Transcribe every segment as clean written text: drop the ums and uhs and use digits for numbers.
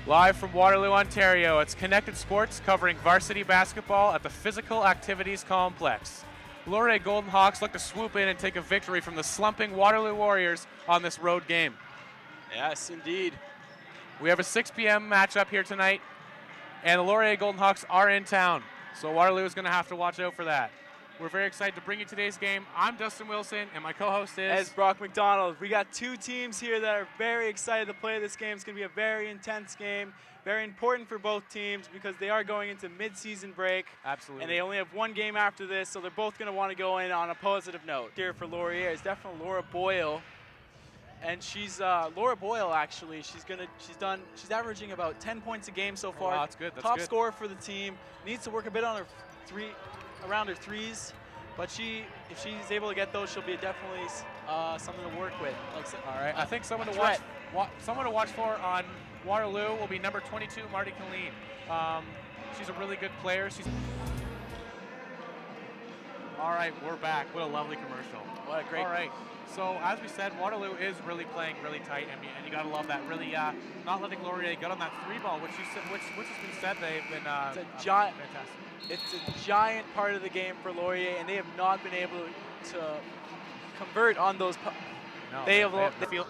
Live from Waterloo, Ontario, it's Connected Sports covering varsity basketball at the Physical Activities Complex. Laurier Golden Hawks look to swoop in and take a victory from the slumping Waterloo Warriors on this road game. Yes, indeed. We have a 6 p.m. matchup here tonight, and the Laurier Golden Hawks are in town, so Waterloo is going to have to watch out for that. We're very excited to bring you today's game. I'm Dustin Wilson, and my co-host is... As Brock McDonald. We got two teams here that are very excited to play this game. It's going to be a very intense game, very important for both teams because they are going into mid-season break. Absolutely. And they only have one game after this, so they're both going to want to go in on a positive note. Here for Laurier is definitely Laura Boyle. And she's Laura Boyle actually. She's averaging about 10 points a game so far. Wow, that's good. That's Top good. scorer for the team. Needs to work a bit on her around her threes, but if she's able to get those, she'll be definitely something to work with. All right. I think someone to watch for on Waterloo will be number 22, Marty Colleen. She's a really good player. All right, we're back. What a lovely commercial. What a great. All right. So as we said, Waterloo is really playing really tight, and you got to love that. Really, not letting Laurier get on that three ball, which has been said they've been. It's a giant. Fantastic. It's a giant part of the game for Laurier, and they have not been able to convert on those. No,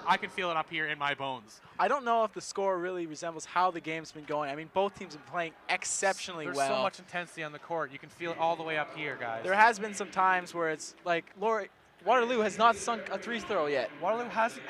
I can feel it up here in my bones. I don't know if the score really resembles how the game's been going. I mean, both teams have been playing exceptionally well. There's so much intensity on the court. You can feel it all the way up here, guys. There has been some times where it's like Waterloo has not sunk a three throw yet. Waterloo has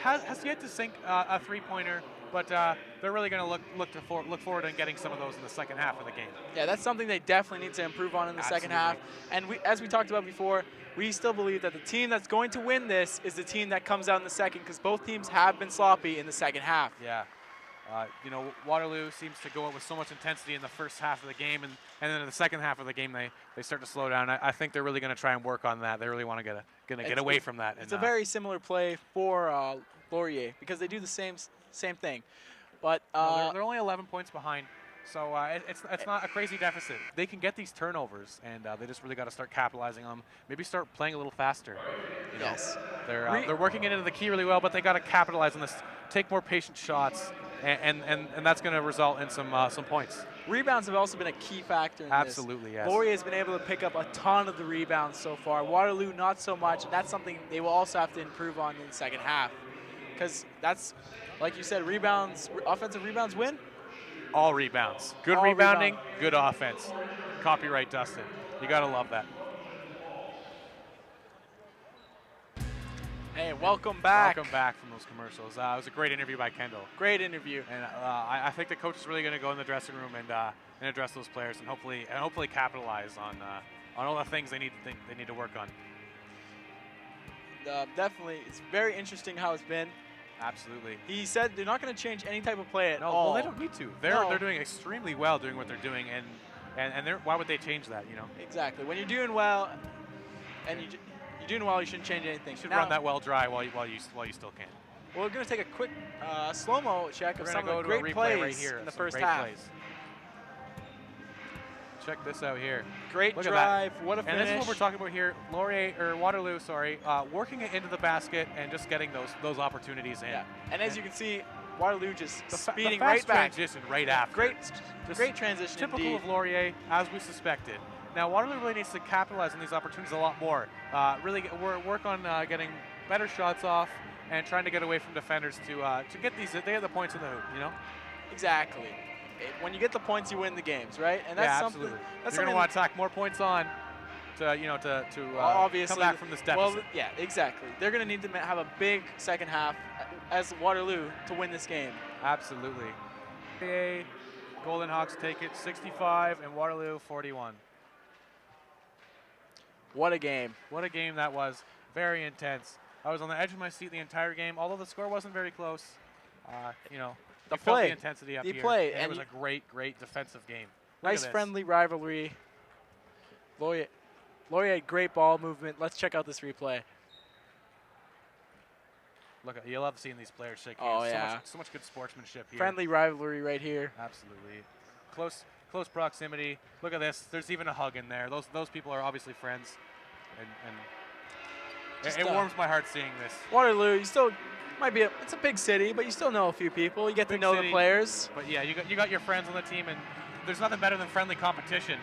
yet to sink a three-pointer, but they're really going to look forward to getting some of those in the second half of the game. Yeah, that's something they definitely need to improve on in the second half. And as we talked about before, we still believe that the team that's going to win this is the team that comes out in the second, because both teams have been sloppy in the second half. Yeah. Waterloo seems to go out with so much intensity in the first half of the game, and then in the second half of the game they start to slow down. I think they're really going to try and work on that. They really want to get away from that. It's a very similar play for Laurier because they do the same thing. But they're only 11 points behind, so it's not a crazy deficit. They can get these turnovers, and they just really got to start capitalizing on them. Maybe start playing a little faster. Yes. They're working it into the key really well, but they got to capitalize on this. Take more patient shots. And that's going to result in some points. Rebounds have also been a key factor in Absolutely, this. yes. Laurier has been able to pick up a ton of the rebounds so far. Waterloo, not so much. And that's something they will also have to improve on in the second half. Because that's, like you said, offensive rebounds win? All rebounds. Good rebounding, good offense. Copyright Dustin. You got to love that. Hey, welcome back. Welcome back from those commercials. It was a great interview by Kendall. Great interview. And I think the coach is really going to go in the dressing room and address those players and hopefully capitalize on all the things they need to work on. Definitely, it's very interesting how it's been. Absolutely. He said they're not going to change any type of play at all. Well, they don't need to. They're doing extremely well doing what they're doing, and why would they change that? Exactly. When you're doing well, and you're doing well, you shouldn't change anything. You should run that well dry while you still can. Well, we're going to take a quick slow-mo check of some of the great plays right here in the first half. Plays. Check this out here. Great drive. What a finish. And this is what we're talking about here. Waterloo, working it into the basket and just getting those opportunities in. Yeah. And as you can see, Waterloo just speeding the right back. Transition right after. Great transition. Typical indeed. of Laurier, as we suspected. Now Waterloo really needs to capitalize on these opportunities a lot more. Really work on getting better shots off and trying to get away from defenders to get these. They have the points in the hoop, Exactly. When you get the points, you win the games, right? And that's absolutely. That's You're going to want to tack more points on to obviously come back from this deficit. Well, yeah, exactly. They're going to need to have a big second half as Waterloo to win this game. Absolutely. Golden Hawks take it 65 and Waterloo 41. What a game. What a game that was. Very intense. I was on the edge of my seat the entire game, although the score wasn't very close. The felt play. The intensity up here. Play. And it was a great defensive game. Nice friendly rivalry. Laurier had great ball movement. Let's check out this replay. You love seeing these players shake hands. Oh, yeah. So much good sportsmanship here. Friendly rivalry right here. Absolutely. Close proximity. Look at this. There's even a hug in there. Those people are obviously friends. And it warms my heart seeing this. Waterloo, it's a big city, but you still know a few people. You get to Big know city. the players. But yeah, you got your friends on the team, and there's nothing better than friendly competition.